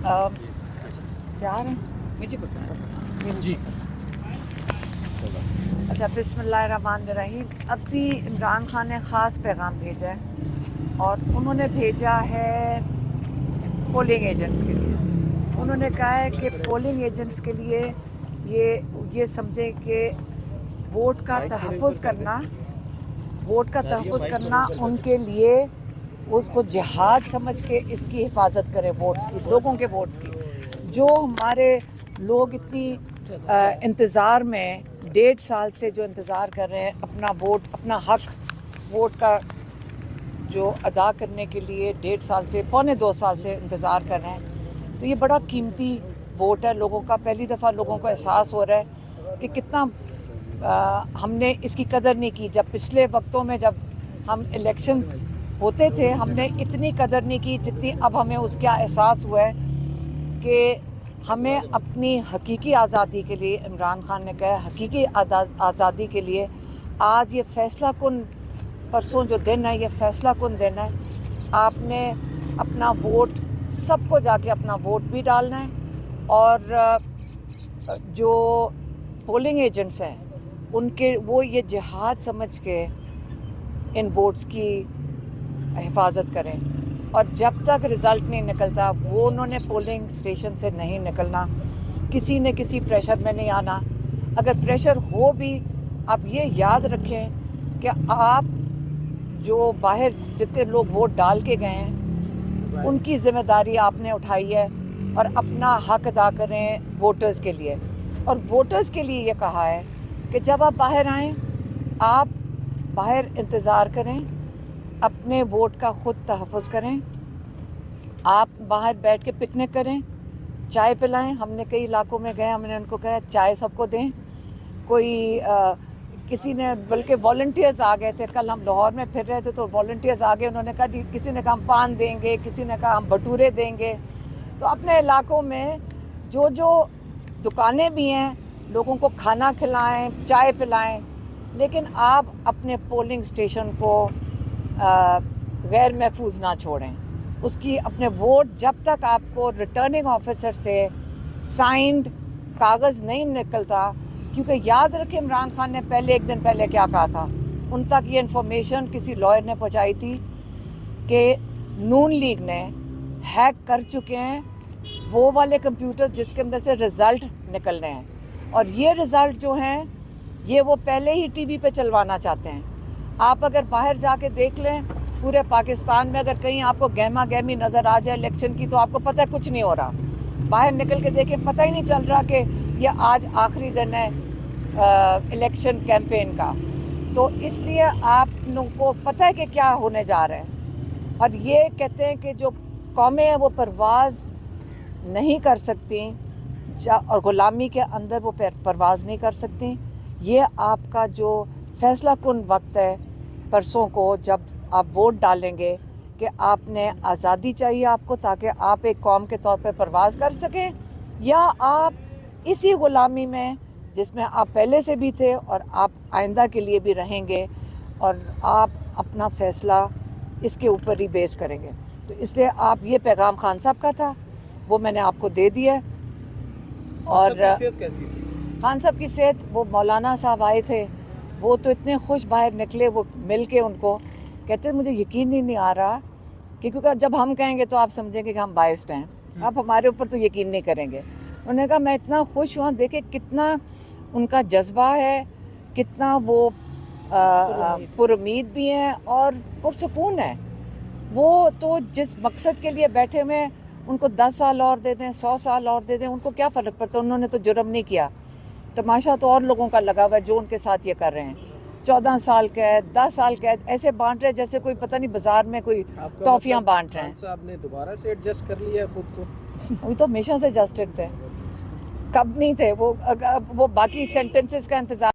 تیار ہیں جی اچھا بسم اللہ الرحمن الرحیم. اب بھی عمران خان نے خاص پیغام بھیجا ہے اور انہوں نے بھیجا ہے پولنگ ایجنٹس کے لیے. انہوں نے کہا ہے کہ پولنگ ایجنٹس کے لیے یہ سمجھیں کہ ووٹ کا تحفظ کرنا ان کے لیے اس کو جہاد سمجھ کے اس کی حفاظت کرے ووٹس کی, لوگوں کے ووٹس کی. جو ہمارے لوگ اتنی انتظار میں 1.5 سال سے جو انتظار کر رہے ہیں اپنا ووٹ, اپنا حق ووٹ کا جو ادا کرنے کے لیے 1.5 سال سے 1.25 سال سے انتظار کر رہے ہیں, تو یہ بڑا قیمتی ووٹ ہے لوگوں کا. پہلی دفعہ لوگوں کو احساس ہو رہا ہے کہ کتنا ہم نے اس کی قدر نہیں کی. جب پچھلے وقتوں میں جب ہم الیکشنز ہوتے تھے ہم نے اتنی قدر نہیں کی جتنی اب ہمیں اس کا احساس ہوا ہے کہ ہمیں اپنی حقیقی آزادی کے لیے, عمران خان نے کہا حقیقی آزادی کے لیے آج یہ فیصلہ کن, پرسوں جو دن ہے یہ فیصلہ کن دن ہے. آپ نے اپنا ووٹ, سب کو جا کے اپنا ووٹ بھی ڈالنا ہے. اور جو پولنگ ایجنٹس ہیں ان کے وہ یہ جہاد سمجھ کے ان ووٹس کی حفاظت کریں. اور جب تک رزلٹ نہیں نکلتا وہ انہوں نے پولنگ اسٹیشن سے نہیں نکلنا, کسی نے کسی پریشر میں نہیں آنا. اگر پریشر ہو بھی آپ یہ یاد رکھیں کہ آپ جو باہر جتنے لوگ ووٹ ڈال کے گئے ہیں ان کی ذمہ داری آپ نے اٹھائی ہے اور اپنا حق ادا کریں ووٹرز کے لیے. اور ووٹرز کے لیے یہ کہا ہے کہ جب آپ باہر آئیں آپ باہر انتظار کریں, اپنے ووٹ کا خود تحفظ کریں. آپ باہر بیٹھ کے پکنک کریں, چائے پلائیں. ہم نے کئی علاقوں میں گئے, ہم نے ان کو کہا چائے سب کو دیں. کوئی کسی نے بلکہ والنٹیئرز آ گئے تھے. کل ہم لاہور میں پھر رہے تھے تو والنٹیئرز آ گئے, انہوں نے کہا جی کسی نے کہا ہم پان دیں گے, کسی نے کہا ہم بھٹورے دیں گے. تو اپنے علاقوں میں جو دکانیں بھی ہیں لوگوں کو کھانا کھلائیں, چائے پلائیں. لیکن آپ اپنے پولنگ اسٹیشن کو غیر محفوظ نہ چھوڑیں. اس کی اپنے ووٹ جب تک آپ کو ریٹرننگ آفیسر سے سائنڈ کاغذ نہیں نکلتا, کیونکہ یاد رکھیں عمران خان نے پہلے ایک دن پہلے کیا کہا تھا, ان تک یہ انفارمیشن کسی لائر نے پہنچائی تھی کہ نون لیگ نے ہیک کر چکے ہیں وہ والے کمپیوٹرز جس کے اندر سے رزلٹ نکلنے ہیں. اور یہ رزلٹ جو ہیں یہ وہ پہلے ہی ٹی وی پہ چلوانا چاہتے ہیں. آپ اگر باہر جا کے دیکھ لیں پورے پاکستان میں, اگر کہیں آپ کو گہما گہمی نظر آ جائے الیکشن کی تو آپ کو پتہ ہے کچھ نہیں ہو رہا. باہر نکل کے دیکھیں پتہ ہی نہیں چل رہا کہ یہ آج آخری دن ہے الیکشن کیمپین کا. تو اس لیے آپ لوگوں کو پتہ ہے کہ کیا ہونے جا رہا ہے. اور یہ کہتے ہیں کہ جو قومیں ہیں وہ پرواز نہیں کر سکتی اور غلامی کے اندر وہ پرواز نہیں کر سکتی. یہ آپ کا جو فیصلہ کن وقت ہے پرسوں کو جب آپ ووٹ ڈالیں گے کہ آپ نے آزادی چاہیے آپ کو تاکہ آپ ایک قوم کے طور پہ پرواز کر سکیں, یا آپ اسی غلامی میں جس میں آپ پہلے سے بھی تھے اور آپ آئندہ کے لیے بھی رہیں گے اور آپ اپنا فیصلہ اس کے اوپر ہی بیس کریں گے. تو اس لیے آپ یہ پیغام خان صاحب کا تھا وہ میں نے آپ کو دے دیا. اور خان صاحب کی صحت, وہ مولانا صاحب آئے تھے وہ تو اتنے خوش باہر نکلے, وہ مل کے ان کو کہتے مجھے یقین ہی نہیں آ رہا کہ کیونکہ جب ہم کہیں گے تو آپ سمجھیں گے کہ ہم بائسڈ ہیں, آپ ہمارے اوپر تو یقین نہیں کریں گے. انہوں نے کہا میں اتنا خوش ہوں, دیکھیں کتنا ان کا جذبہ ہے, کتنا وہ پر امید بھی ہیں اور پرسکون ہے. وہ تو جس مقصد کے لیے بیٹھے ہوئے ہیں ان کو 10 سال اور دے دیں 100 سال اور دے دیں ان کو کیا فرق پڑتا. انہوں نے تو جرم نہیں کیا, تماشا تو اور لوگوں کا لگا ہوا ہے جو ان کے ساتھ یہ کر رہے ہیں. 14 سال قید, 10 سال قید, ایسے بانٹ رہے جیسے کوئی پتہ نہیں بازار میں کوئی ٹافیاں بانٹ رہے ہیں. صاحب نے دوبارہ سے ایڈجسٹ کر لیا خود کو. وہ تو ہمیشہ سے ایڈجسٹڈ تھے, کب نہیں تھے وہ باقی سینٹنسز کا انتظار